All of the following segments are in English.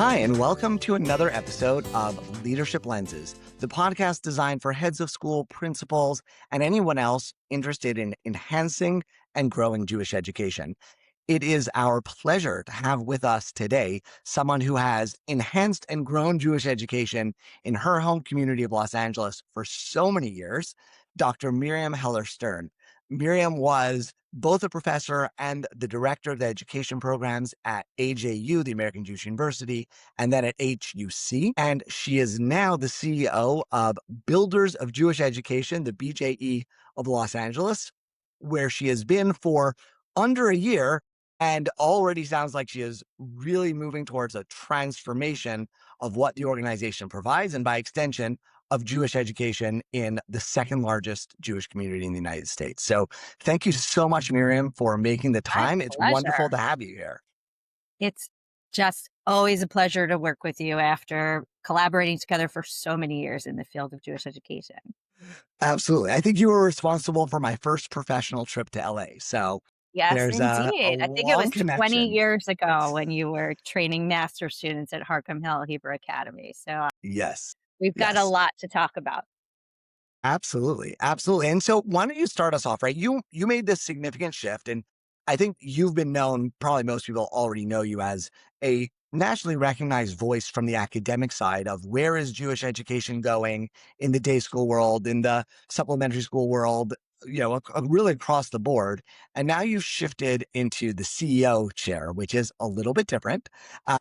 Hi, and welcome to another episode of Leadership Lenses, the podcast designed for heads of school, principals, and anyone else interested in enhancing and growing Jewish education. It is our pleasure to have with us today someone who has enhanced and grown Jewish education in her home community of Los Angeles for so many years, Dr. Miriam Heller Stern. Miriam was both a professor and the director of the education programs at AJU, the American Jewish University, and then at HUC. And she is now the CEO of Builders of Jewish Education, the BJE of Los Angeles, where she has been for under a year and already sounds like she is really moving towards a transformation of what the organization provides, and by extension, of Jewish education in the second largest Jewish community in the United States. So thank you so much, Miriam, for making the My time. It's pleasure. wonderful to have you here. It's just always a pleasure to work with you after collaborating together for so many years in the field of Jewish education. Absolutely. I think you were responsible for my first professional trip to LA. So Yes, there's a indeed. I think it long was 20 connection. years ago when you were training master students at Harkham Hill Hebrew Academy. So Yes. we've got a Yes. lot to talk about. Absolutely. Absolutely. And so why don't you start us off, right? You made this significant shift, and I think you've been known, probably most people already know you as a nationally recognized voice from the academic side of where is Jewish education going in the day school world, in the supplementary school world, really across the board. And now you've shifted into the CEO chair, which is a little bit different. Uh,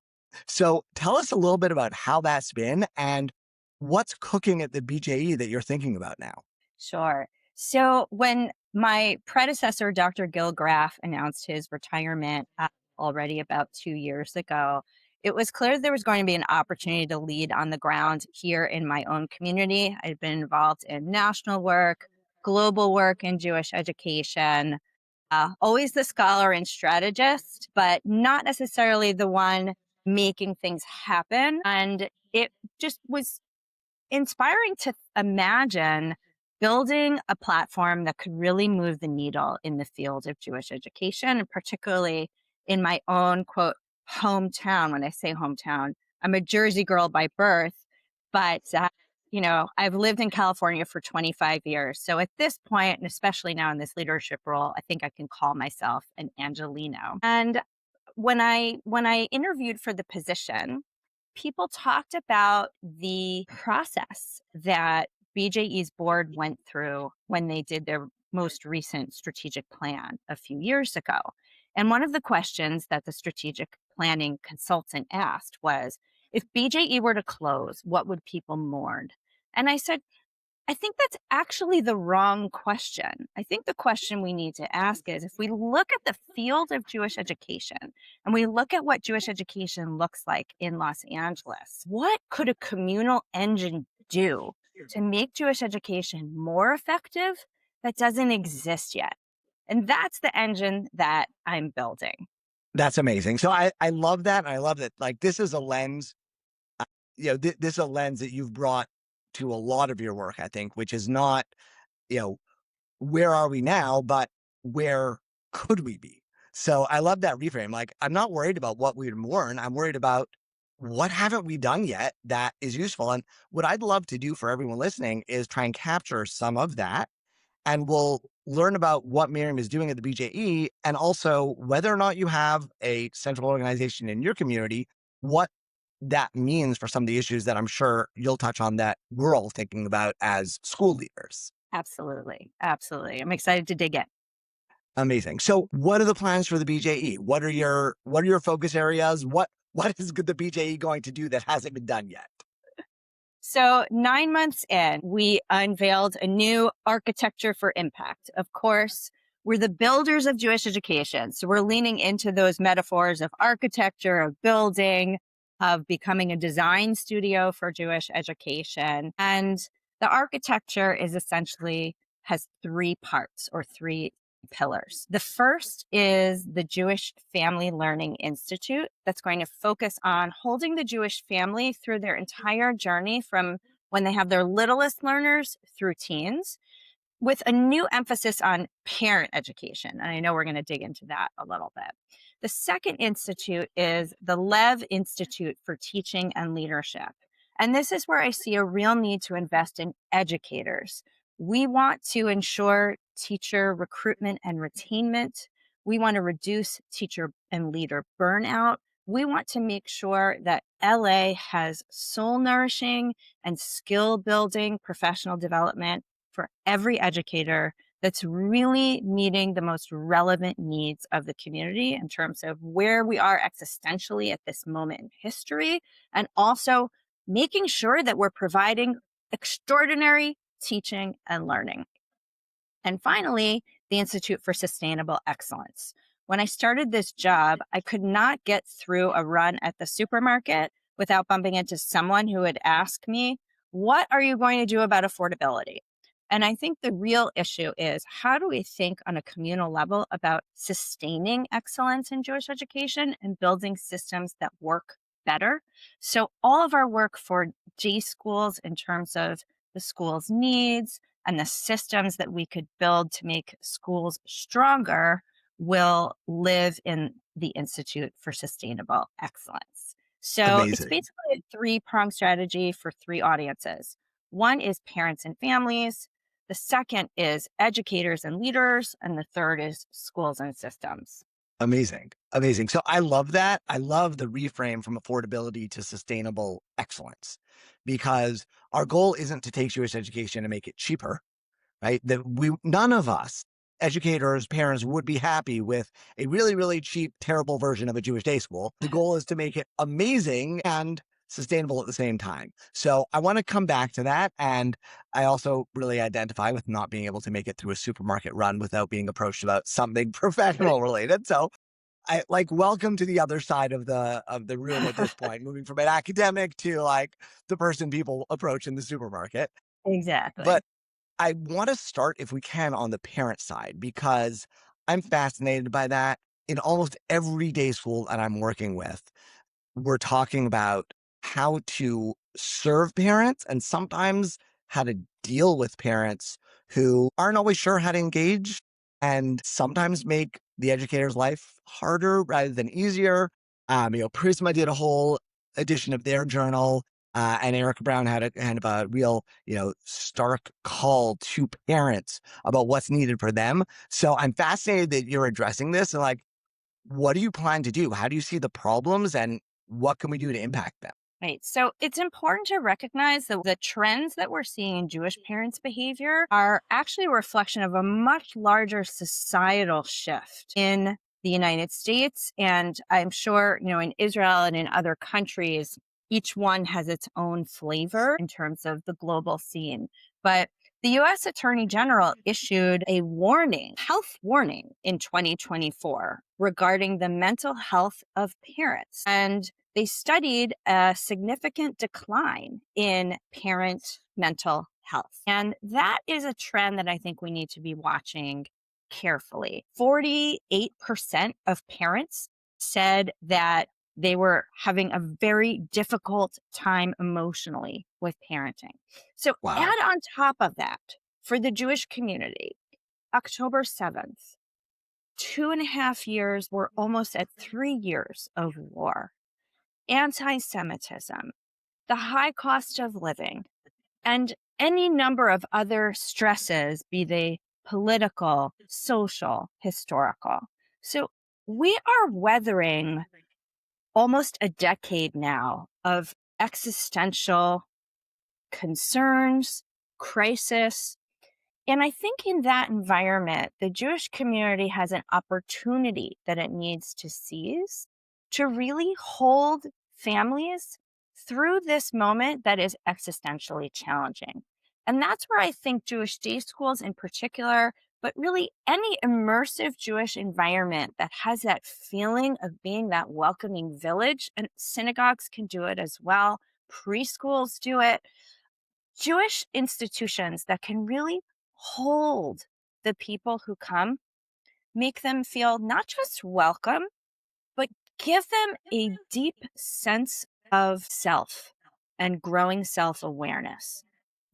so tell us a little bit about how that's been and what's cooking at the BJE that you're thinking about now? Sure. So when my predecessor, Dr. Gil Graff, announced his retirement already about 2 years ago, it was clear there was going to be an opportunity to lead on the ground here in my own community. I'd been involved in national work, global work in Jewish education, always the scholar and strategist, but not necessarily the one making things happen. And it just was inspiring to imagine building a platform that could really move the needle in the field of Jewish education, and particularly in my own, quote, hometown. When I say hometown, I'm a Jersey girl by birth, but I've lived in California for 25 years. So at this point, and especially now in this leadership role, I think I can call myself an Angelino. And when I interviewed for the position, people talked about the process that BJE's board went through when they did their most recent strategic plan a few years ago. And one of the questions that the strategic planning consultant asked was, if BJE were to close, what would people mourn? And I said, I think that's actually the wrong question. I think the question we need to ask is, if we look at the field of Jewish education and we look at what Jewish education looks like in Los Angeles, what could a communal engine do to make Jewish education more effective that doesn't exist yet? And that's the engine that I'm building. That's amazing. So I love that. And I love that. Like, this is a lens, this is a lens that you've brought to a lot of your work, I think, which is not, where are we now, but where could we be? So I love that reframe. Like, I'm not worried about what we'd mourn. I'm worried about what haven't we done yet that is useful. And what I'd love to do for everyone listening is try and capture some of that. And we'll learn about what Miriam is doing at the BJE, and also whether or not you have a central organization in your community, what that means for some of the issues that I'm sure you'll touch on that we're all thinking about as school leaders. Absolutely. Absolutely. I'm excited to dig in. Amazing. So what are the plans for the BJE? What are your focus areas? What is the BJE going to do that hasn't been done yet? So 9 months in, we unveiled a new architecture for impact. Of course, we're the builders of Jewish education. So we're leaning into those metaphors of architecture, of building, of becoming a design studio for Jewish education. And the architecture is essentially has three parts or three pillars. The first is the Jewish Family Learning Institute, that's going to focus on holding the Jewish family through their entire journey from when they have their littlest learners through teens, with a new emphasis on parent education. And I know we're going to dig into that a little bit. The second institute is the Lev Institute for Teaching and Leadership. And this is where I see a real need to invest in educators. We want to ensure teacher recruitment and retainment. We want to reduce teacher and leader burnout. We want to make sure that LA has soul nourishing and skill building professional development for every educator that's really meeting the most relevant needs of the community in terms of where we are existentially at this moment in history, and also making sure that we're providing extraordinary teaching and learning. And finally, the Institute for Sustainable Excellence. When I started this job, I could not get through a run at the supermarket without bumping into someone who would ask me, "What are you going to do about affordability?" And I think the real issue is, how do we think on a communal level about sustaining excellence in Jewish education and building systems that work better? So, all of our work for J schools in terms of the school's needs, and the systems that we could build to make schools stronger will live in the Institute for Sustainable Excellence. So it's Amazing. basically a three-pronged strategy for three audiences. One is parents and families. The second is educators and leaders. And the third is schools and systems. Amazing. Amazing. So I love that. I love the reframe from affordability to sustainable excellence, because our goal isn't to take Jewish education and make it cheaper, right? That none of us, educators, parents, would be happy with a really, really cheap, terrible version of a Jewish day school. The goal is to make it amazing and sustainable at the same time. So I want to come back to that. And I also really identify with not being able to make it through a supermarket run without being approached about something professional related. So I like, welcome to the other side of the room at this point, moving from an academic to like the person people approach in the supermarket. Exactly. But I want to start, if we can, on the parent side, because I'm fascinated by that. In almost every day school that I'm working with, we're talking about how to serve parents and sometimes how to deal with parents who aren't always sure how to engage and sometimes make the educator's life harder rather than easier. Prisma did a whole edition of their journal, and Erica Brown had a kind of a real, stark call to parents about what's needed for them. So I'm fascinated that you're addressing this, and like, what do you plan to do? How do you see the problems, and what can we do to impact them? Right. So it's important to recognize that the trends that we're seeing in Jewish parents' behavior are actually a reflection of a much larger societal shift in the United States. And I'm sure, in Israel and in other countries, each one has its own flavor in terms of the global scene. But the US Attorney General issued a health warning in 2024 regarding the mental health of parents. And they studied a significant decline in parent mental health. And that is a trend that I think we need to be watching carefully. 48% of parents said that they were having a very difficult time emotionally with parenting. So Wow. add on top of that, for the Jewish community, October 7th, 2.5 years, we're almost at 3 years of war, anti Semitism, the high cost of living, and any number of other stresses, be they political, social, historical. So we are weathering almost a decade now of existential concerns, crisis. And I think in that environment, the Jewish community has an opportunity that it needs to seize to really hold families through this moment that is existentially challenging. And that's where I think Jewish day schools in particular, but really any immersive Jewish environment that has that feeling of being that welcoming village, and synagogues can do it as well, preschools do it. Jewish institutions that can really hold the people who come, make them feel not just welcome, but give them a deep sense of self and growing self awareness.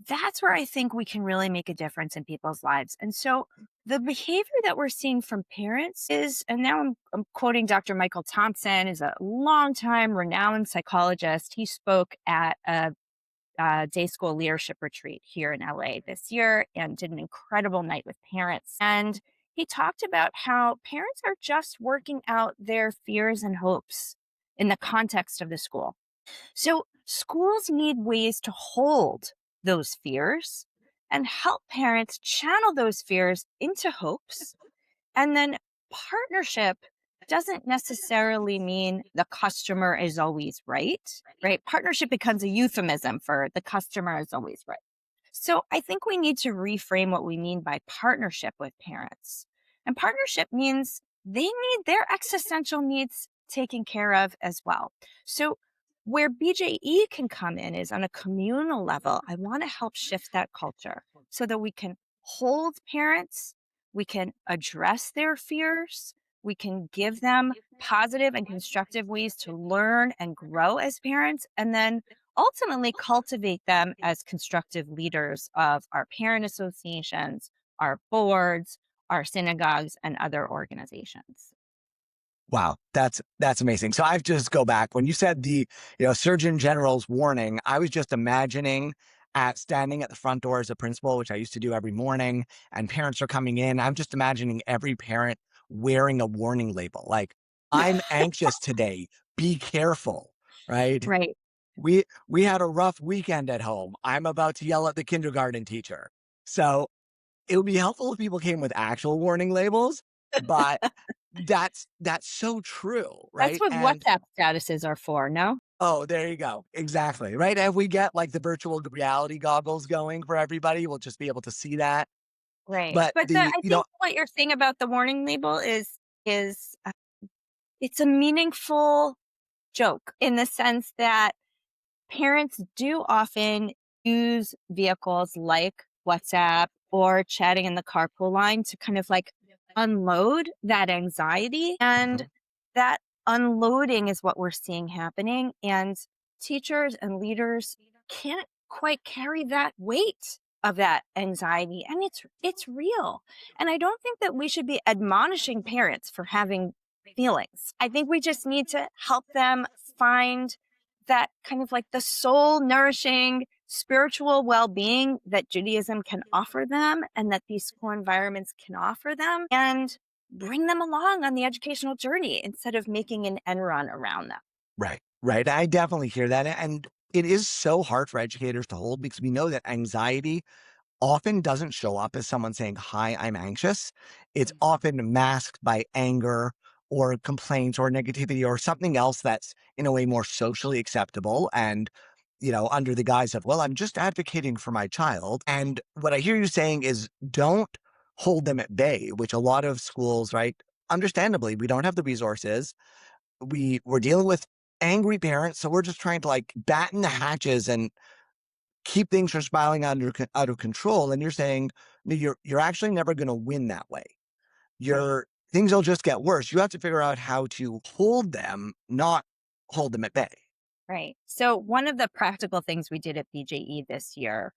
That's where I think we can really make a difference in people's lives. And so The behavior that we're seeing from parents is, and now I'm quoting Dr. Michael Thompson, is a longtime renowned psychologist. He spoke at a day school leadership retreat here in LA this year and did an incredible night with parents. And he talked about how parents are just working out their fears and hopes in the context of the school. So schools need ways to hold those fears and help parents channel those fears into hopes. And then partnership doesn't necessarily mean the customer is always right, right? Partnership becomes a euphemism for the customer is always right. So I think we need to reframe what we mean by partnership with parents. And partnership means they need their existential needs taken care of as well. So where BJE can come in is on a communal level. I want to help shift that culture so that we can hold parents, we can address their fears, we can give them positive and constructive ways to learn and grow as parents, and then ultimately cultivate them as constructive leaders of our parent associations, our boards, our synagogues, and other organizations. Wow, that's amazing. So I've just go back when you said the Surgeon General's warning. I was just imagining at standing at the front door as a principal, which I used to do every morning, and parents are coming in. I'm just imagining every parent wearing a warning label, like "I'm anxious today. Be careful." Right? Right. We had a rough weekend at home. I'm about to yell at the kindergarten teacher. So it would be helpful if people came with actual warning labels, but that's so true, That's right? what And WhatsApp statuses are for, no? oh, there you go. Exactly, right? If we get like the virtual reality goggles going for everybody, we'll just be able to see that. Right. But But the, I think what you're saying about the warning label is it's a meaningful joke in the sense that parents do often use vehicles like WhatsApp or chatting in the carpool line to kind of like unload that anxiety. And Mhm. that unloading is what we're seeing happening. And teachers and leaders can't quite carry that weight of that anxiety. And it's real. And I don't think that we should be admonishing parents for having feelings. I think we just need to help them find that kind of like the soul nourishing spiritual well-being that Judaism can offer them and that these school environments can offer them, and bring them along on the educational journey instead of making an end run around them. Right, right. I definitely hear that. And it is so hard for educators to hold because we know that anxiety often doesn't show up as someone saying, "Hi, I'm anxious." It's often masked by anger or complaints or negativity or something else that's in a way more socially acceptable and, under the guise of, well, I'm just advocating for my child. And what I hear you saying is don't hold them at bay, which a lot of schools, right? Understandably, we don't have the resources. We're dealing with angry parents, so we're just trying to like batten the hatches and keep things from spiraling out of control. And you're saying no, you're actually never going to win that way. Right. Your things will just get worse. You have to figure out how to hold them, not hold them at bay. Right. So, one of the practical things we did at BJE this year,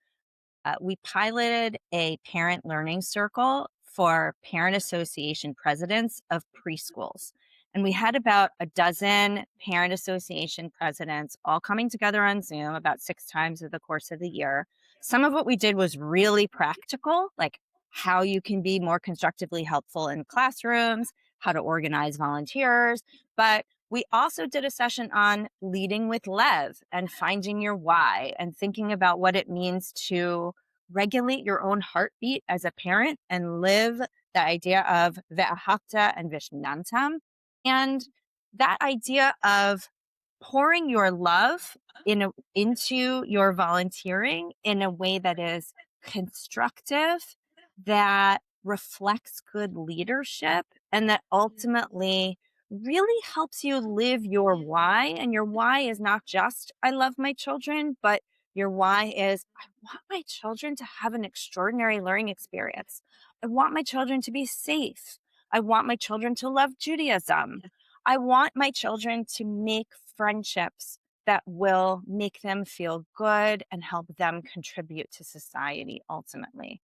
we piloted a parent learning circle for parent association presidents of preschools. And we had about a dozen parent association presidents all coming together on Zoom about 6 times over the course of the year. Some of what we did was really practical, like how you can be more constructively helpful in classrooms, how to organize volunteers. But we also did a session on leading with Lev and finding your why and thinking about what it means to regulate your own heartbeat as a parent and live the idea of ve'ahavta and vishnantam. And that idea of pouring your love into your volunteering in a way that is constructive, that reflects good leadership, and that ultimately really helps you live your why. And your why is not just, I love my children, but your why is, I want my children to have an extraordinary learning experience. I want my children to be safe. I want my children to love Judaism. I want my children to make friendships that will make them feel good and help them contribute to society ultimately.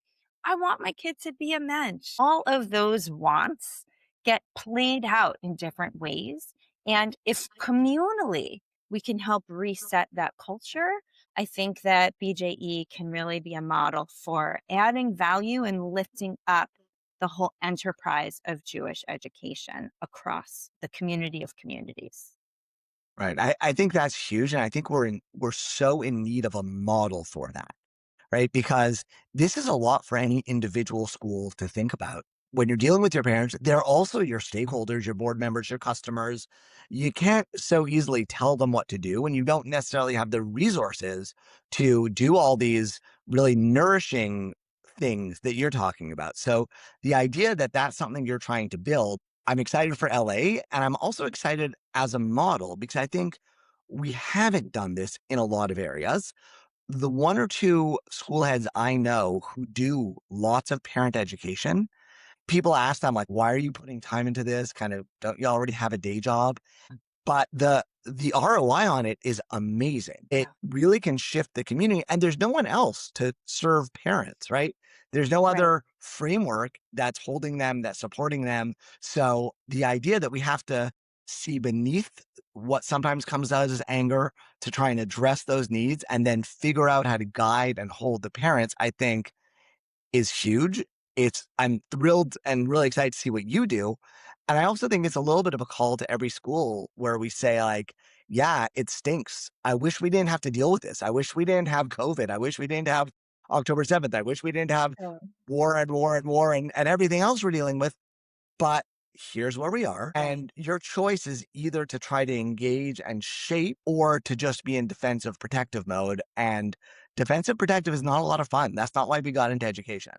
I want my kid to be a mensch. All of those wants get played out in different ways. And if communally we can help reset that culture, I think that BJE can really be a model for adding value and lifting up the whole enterprise of Jewish education across the community of communities. Right. I think that's huge. And I think we're so in need of a model for that. Right? Because this is a lot for any individual school to think about. When you're dealing with your parents, they're also your stakeholders, your board members, your customers. You can't so easily tell them what to do when you don't necessarily have the resources to do all these really nourishing things that you're talking about. So the idea that that's something you're trying to build, I'm excited for LA, and I'm also excited as a model because I think we haven't done this in a lot of areas. The one or two school heads I know who do lots of parent education, people ask them like, why are you putting time into this? Kind of, don't you already have a day job? But the ROI on it is amazing. It really can shift the community, and there's no one else to serve parents, right? There's no Right. other framework that's holding them, that's supporting them. So the idea that we have to see beneath what sometimes comes out as anger to try and address those needs and then figure out how to guide and hold the parents, I think is huge. I'm thrilled and really excited to see what you do. And I also think it's a little bit of a call to every school where we say like, yeah, it stinks. I wish we didn't have to deal with this. I wish we didn't have COVID. I wish we didn't have October 7th. I wish we didn't have Oh, war and war and war and everything else we're dealing with. But here's where we are. And your choice is either to try to engage and shape or to just be in defensive protective mode. And defensive protective is not a lot of fun. That's not why we got into education.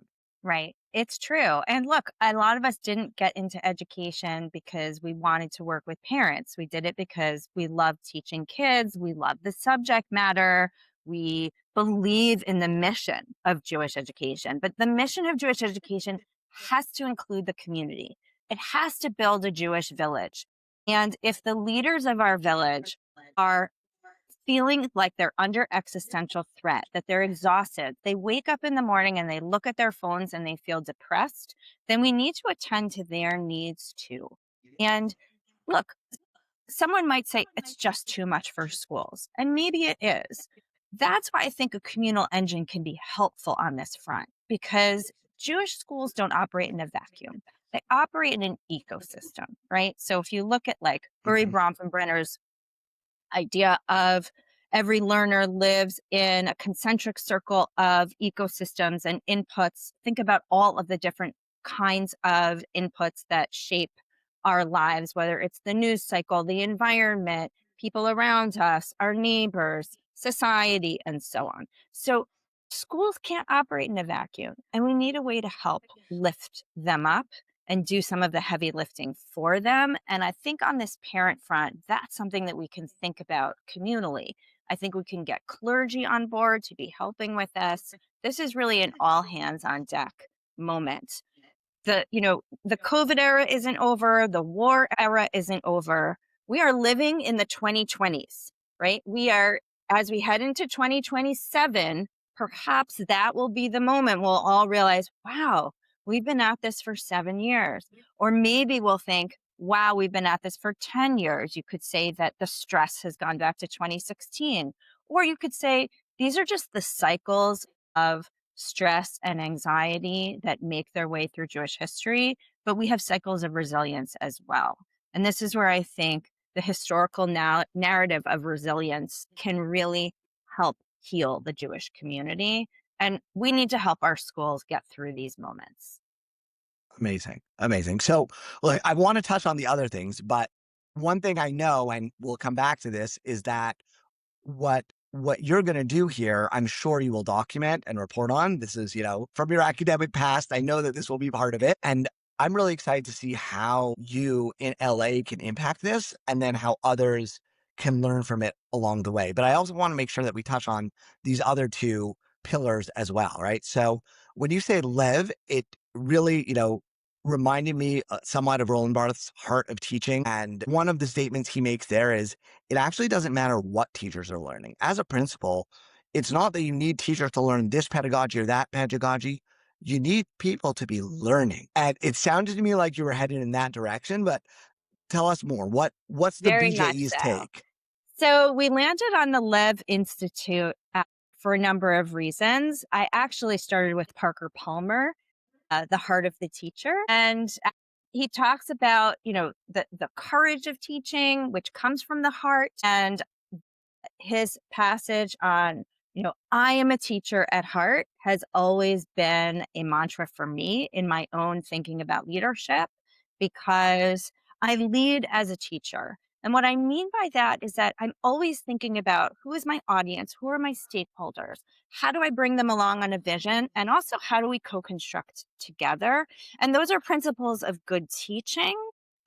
right. It's true. And look, a lot of us didn't get into education because we wanted to work with parents. We did it because we love teaching kids. We love the subject matter. We believe in the mission of Jewish education. But the mission of Jewish education has to include the community, it has to build a Jewish village. And if the leaders of our village are feeling like they're under existential threat, that they're exhausted, they wake up in the morning and they look at their phones and they feel depressed, then we need to attend to their needs too. And look, someone might say it's just too much for schools, and maybe it is. That's why I think a communal engine can be helpful on this front because Jewish schools don't operate in a vacuum. They operate in an ecosystem, right? So if you look at like Uri Mhm. Bronfenbrenner's idea of every learner lives in a concentric circle of ecosystems and inputs. Think about all of the different kinds of inputs that shape our lives, whether it's the news cycle, the environment, people around us, our neighbors, society, and so on. So schools can't operate in a vacuum, and we need a way to help lift them up and do some of the heavy lifting for them. And I think on this parent front, that's something that we can think about communally. I think we can get clergy on board to be helping with this. This is really an all hands on deck moment. The COVID era isn't over, the war era isn't over. We are living in the 2020s, right? We are, as we head into 2027, perhaps that will be the moment we'll all realize, wow, we've been at this for 7 years. Or maybe we'll think, wow, we've been at this for 10 years. You could say that the stress has gone back to 2016. Or you could say these are just the cycles of stress and anxiety that make their way through Jewish history, but we have cycles of resilience as well. And this is where I think the historical narrative of resilience can really help heal the Jewish community. And we need to help our schools get through these moments. Amazing. Amazing. So, look, I want to touch on the other things, but one thing I know, and we'll come back to this, is that what you're going to do here, I'm sure you will document and report on. This is, from your academic past, I know that this will be part of it. And I'm really excited to see how you in LA can impact this and then how others can learn from it along the way. But I also want to make sure that we touch on these other two pillars as well, right? So when you say Lev, it really, reminded me somewhat of Roland Barthes' Heart of Teaching. And one of the statements he makes there is it actually doesn't matter what teachers are learning. As a principal, it's not that you need teachers to learn this pedagogy or that pedagogy. you need people to be learning. And it sounded to me like you were headed in that direction, but tell us more. What's the Very much BJE's so. take? So we landed on the Lev Institute for a number of reasons. I actually started with Parker Palmer, The Heart of the Teacher. And he talks about, the courage of teaching, which comes from the heart. And his passage on, I am a teacher at heart has always been a mantra for me in my own thinking about leadership because I lead as a teacher. And what I mean by that is that I'm always thinking about who is my audience? Who are my stakeholders? How do I bring them along on a vision? And also, how do we co construct together? And those are principles of good teaching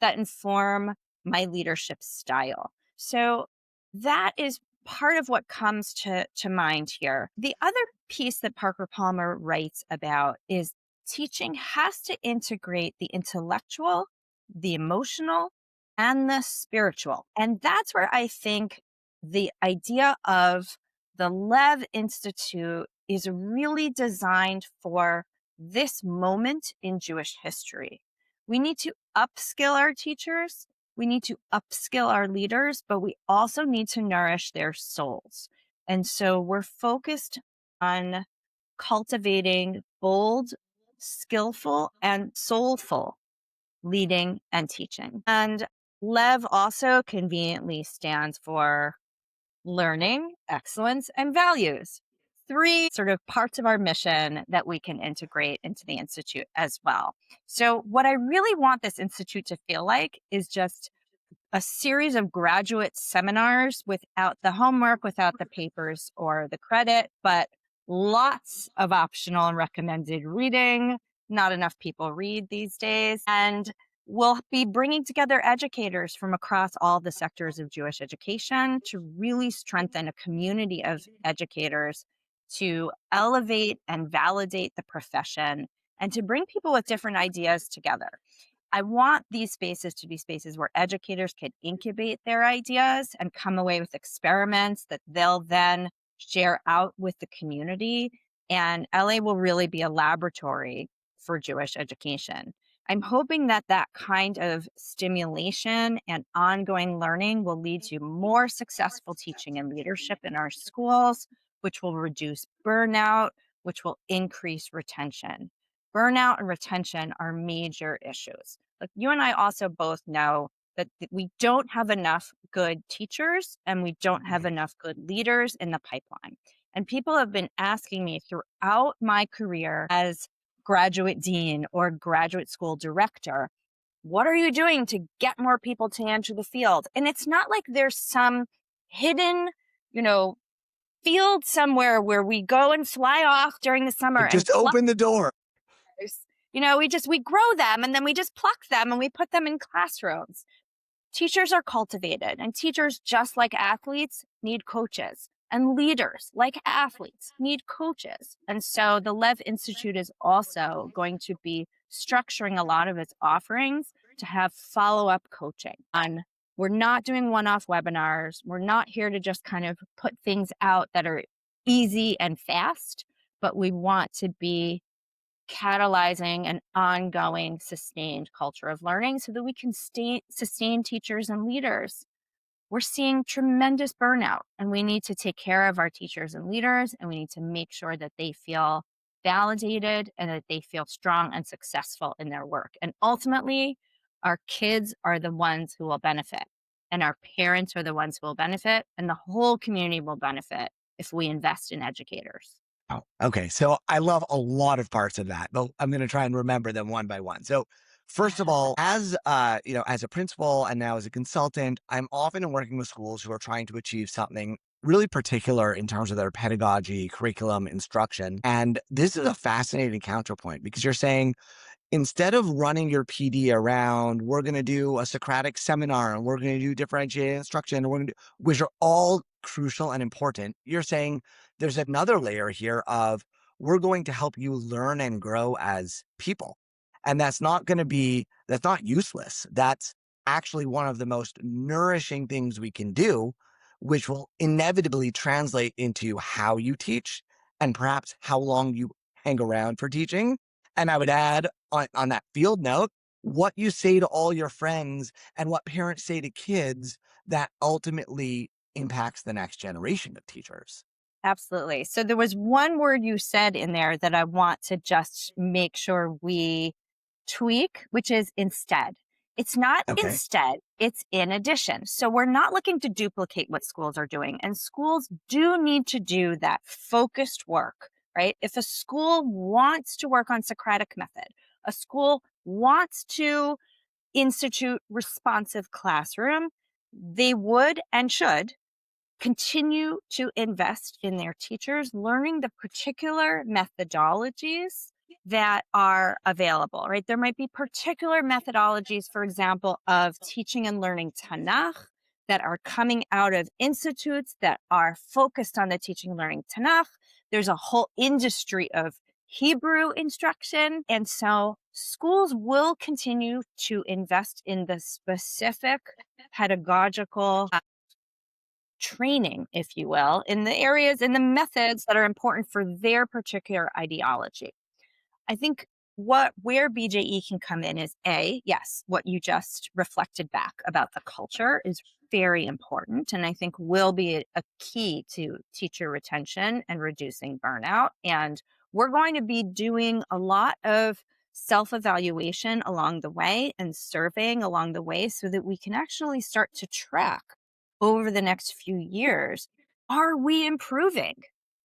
that inform my leadership style. So that is part of what comes to mind here. The other piece that Parker Palmer writes about is teaching has to integrate the intellectual, the emotional, and the spiritual. And that's where I think the idea of the Lev Institute is really designed for this moment in Jewish history. We need to upskill our teachers, we need to upskill our leaders, but we also need to nourish their souls. And so we're focused on cultivating bold, skillful, and soulful leading and teaching. And Lev also conveniently stands for learning, excellence, and values. Three sort of parts of our mission that we can integrate into the Institute as well. So, what I really want this Institute to feel like is just a series of graduate seminars without the homework, without the papers or the credit, but lots of optional and recommended reading. Not enough people read these days. And we'll be bringing together educators from across all the sectors of Jewish education to really strengthen a community of educators to elevate and validate the profession and to bring people with different ideas together. I want these spaces to be spaces where educators can incubate their ideas and come away with experiments that they'll then share out with the community. And LA will really be a laboratory for Jewish education. I'm hoping that that kind of stimulation and ongoing learning will lead to more successful teaching and leadership in our schools, which will reduce burnout, which will increase retention. Burnout and retention are major issues. Like you and I also both know that we don't have enough good teachers and we don't have enough good leaders in the pipeline. And people have been asking me throughout my career as graduate dean or graduate school director, what are you doing to get more people to enter the field? And it's not like there's some hidden, you know, field somewhere where we go and fly off during the summer Like, and just pluck. open the door. We grow them and then we just pluck them and we put them in classrooms. Teachers are cultivated, and teachers, just like athletes, need coaches. And leaders, like athletes, need coaches. And so the Lev Institute is also going to be structuring a lot of its offerings to have follow-up coaching. On we're not doing one-off webinars. We're not here to just kind of put things out that are easy and fast, but we want to be catalyzing an ongoing, sustained culture of learning so that we can sustain teachers and leaders. We're seeing tremendous burnout, and we need to take care of our teachers and leaders, and we need to make sure that they feel validated and that they feel strong and successful in their work. And ultimately, our kids are the ones who will benefit, and our parents are the ones who will benefit, and the whole community will benefit if we invest in educators. Oh, okay. So I love a lot of parts of that, but I'm going to try and remember them one by one. So first of all, as as a principal and now as a consultant, I'm often working with schools who are trying to achieve something really particular in terms of their pedagogy, curriculum, instruction. And this is a fascinating counterpoint because you're saying instead of running your PD around, we're going to do a Socratic seminar and we're going to do differentiated instruction, and we're going to do, which are all crucial and important. You're saying there's another layer here of we're going to help you learn and grow as people. And that's not useless. That's actually one of the most nourishing things we can do, which will inevitably translate into how you teach and perhaps hang around for teaching. And I would add on that field note, what you say to all your friends and what parents say to kids that ultimately impacts the next generation of teachers. Absolutely. So there was one word you said in there that I want to just make sure we tweak, which is instead. It's not Okay. instead, it's in addition. So we're not looking to duplicate what schools are doing. And schools do need to do that focused work, right? If a school wants to work on Socratic method, a school wants to institute responsive classroom, they would and should continue to invest in their teachers, learning the particular methodologies that are available, right? There might be particular methodologies, for example, of teaching and learning Tanakh that are coming out of institutes that are focused on the teaching and learning Tanakh. There's a whole industry of Hebrew instruction. And so schools will continue to invest in the specific pedagogical training, if you will, in the areas and the methods that are important for their particular ideology. I think where BJE can come in is yes, what you just reflected back about the culture is very important, and I think will be a key to teacher retention and reducing burnout. And we're going to be doing a lot of self-evaluation along the way and surveying along the way so that we can actually start to track over the next few years, are we improving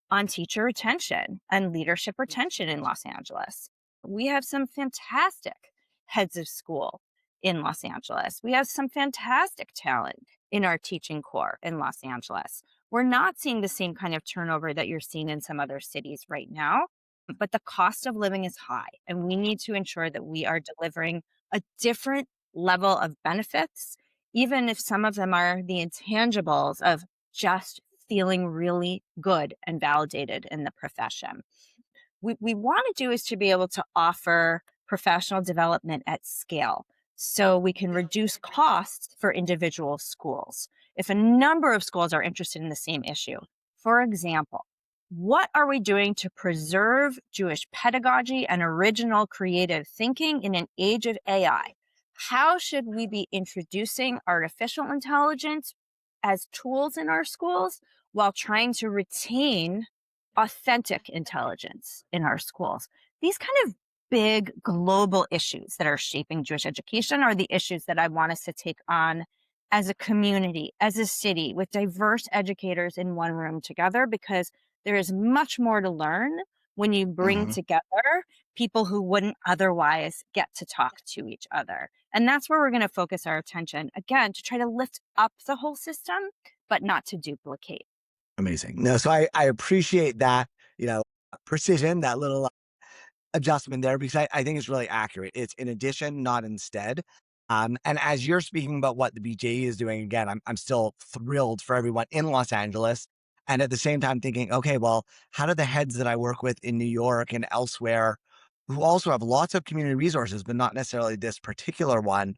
on teacher retention and leadership retention in Los Angeles? We have some fantastic heads of school in Los Angeles. We have some fantastic talent in our teaching corps in Los Angeles. We're not seeing the same kind of turnover that you're seeing in some other cities right now, but the cost of living is high, and we need to ensure that we are delivering a different level of benefits, even if some of them are the intangibles of just feeling really good and validated in the profession. We want to do is to be able to offer professional development at scale so we can reduce costs for individual schools. If a number of schools are interested in the same issue, for example, what are we doing to preserve Jewish pedagogy and original creative thinking in an age of AI? How should we be introducing artificial intelligence as tools in our schools while trying to retain authentic intelligence in our schools? These kind of big global issues that are shaping Jewish education are the issues that I want us to take on as a community, as a city, with diverse educators in one room together, because there is much more to learn when you bring Mhm. together people who wouldn't otherwise get to talk to each other. And that's where we're going to focus our attention, again, to try to lift up the whole system, but not to duplicate. Amazing. No, so I appreciate that, you know, precision, that little adjustment there because I think it's really accurate. It's in addition, not instead. And as you're speaking about what the BJE is doing, again, I'm still thrilled for everyone in Los Angeles. And at the same time thinking, okay, well, how do the heads that I work with in New York and elsewhere who also have lots of community resources, but not necessarily this particular one,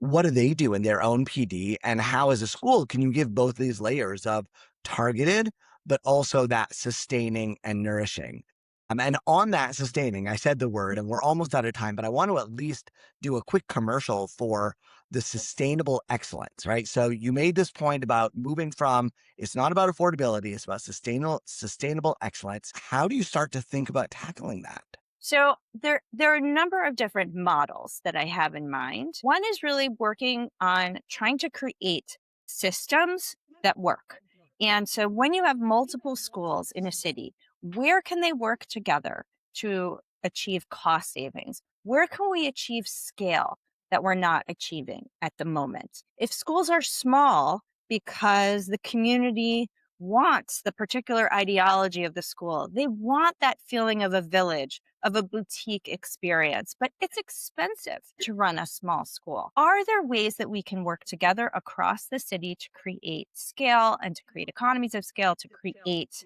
what do they do in their own PD? And how, as a school, can you give both these layers of targeted, but also that sustaining and nourishing? And on that sustaining, I said the word, and we're almost out of time, but I want to at least do a quick commercial for the sustainable excellence, right? So you made this point about moving from it's not about affordability, it's about sustainable excellence. How do you start to think about tackling that? So there are a number of different models that I have in mind. One is really working on trying to create systems that work. And so when you have multiple schools in a city, where can they work together to achieve cost savings? Where can we achieve scale that we're not achieving at the moment? If schools are small because the community wants the particular ideology of the school, they want that feeling of a village, of a boutique experience, but it's expensive to run a small school. Are there ways that we can work together across the city to create scale and to create economies of scale, to create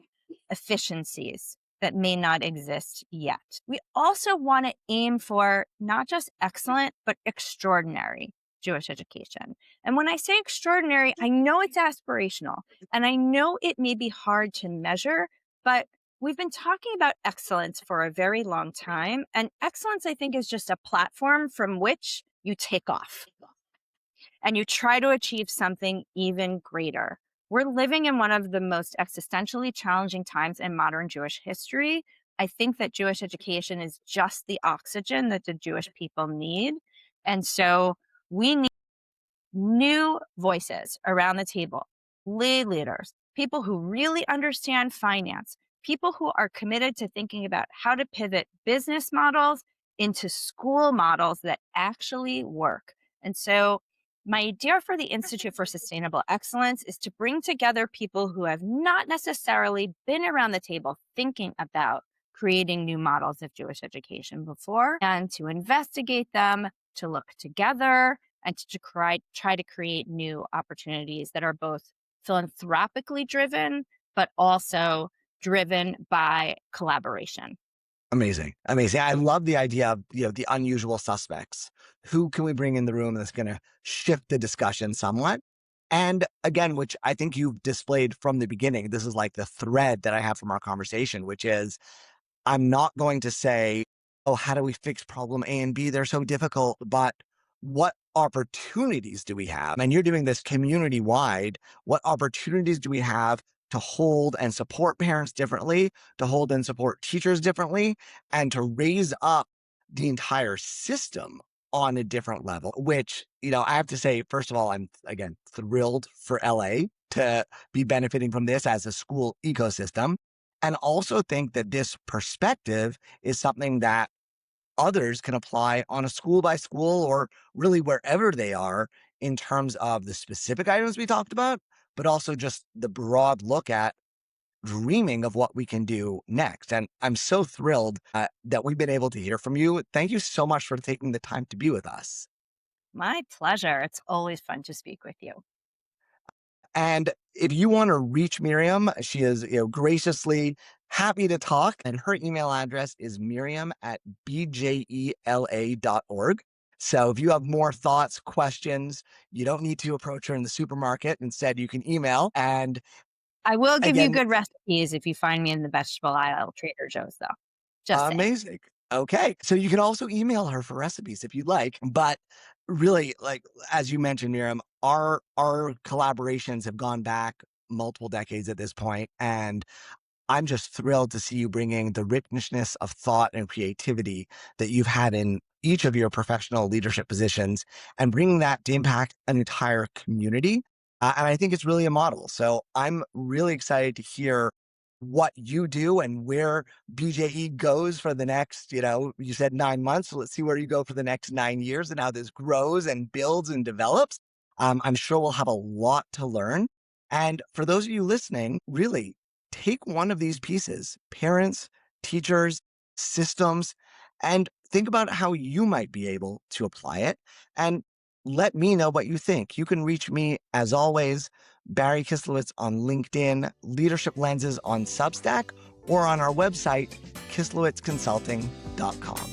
efficiencies that may not exist yet? We also want to aim for not just excellent, but extraordinary Jewish education. And when I say extraordinary, I know it's aspirational and I know it may be hard to measure, but we've been talking about excellence for a very long time. And excellence, I think, is just a platform from which you take off and you try to achieve something even greater. We're living in one of the most existentially challenging times in modern Jewish history. I think that Jewish education is just the oxygen that the Jewish people need. And so we need new voices around the table, leaders, people who really understand finance, people who are committed to thinking about how to pivot business models into school models that actually work. And so, my idea for the Institute for Sustainable Excellence is to bring together people who have not necessarily been around the table thinking about creating new models of Jewish education before and to investigate them, to look together, and to try to create new opportunities that are both philanthropically driven, but also driven by collaboration. Amazing. Amazing. I love the idea of, the unusual suspects. Who can we bring in the room that's going to shift the discussion somewhat? And again, which I think you've displayed from the beginning, this is like the thread that I have from our conversation, which is I'm not going to say, oh, how do we fix problem A and B? They're so difficult, but what opportunities do we have? And you're doing this community wide. What opportunities do we have to hold and support parents differently, to hold and support teachers differently, and to raise up the entire system on a different level? Which, I have to say, first of all, I'm again thrilled for LA to be benefiting from this as a school ecosystem. And also think that this perspective is something that others can apply on a school by school or really wherever they are in terms of the specific items we talked about, but also just the broad look at dreaming of what we can do next. And I'm so thrilled that we've been able to hear from you. Thank you so much for taking the time to be with us. My pleasure. It's always fun to speak with you. And if you want to reach Miriam, she is graciously happy to talk. And her email address is miriam@bjela.org. So if you have more thoughts, questions, you don't need to approach her in the supermarket. Instead, you can email. And I will give you again, good recipes if you find me in the vegetable aisle at Trader Joe's, though. Just saying. amazing. Okay. So you can also email her for recipes if you'd like. But really, like as you mentioned, Miriam, our collaborations have gone back multiple decades at this point. And I'm just thrilled to see you bringing the richness of thought and creativity that you've had in each of your professional leadership positions and bringing that to impact an entire community. And I think it's really a model. So I'm really excited to hear what you do and where BJE goes for the next, you said 9 months. So let's see where you go for the next 9 years and how this grows and builds and develops. I'm sure we'll have a lot to learn. And for those of you listening, really take one of these pieces, parents, teachers, systems, and think about how you might be able to apply it. And let me know what you think. You can reach me, as always, Barry Kislowitz on LinkedIn, Leadership Lenses on Substack, or on our website, kislowitzconsulting.com.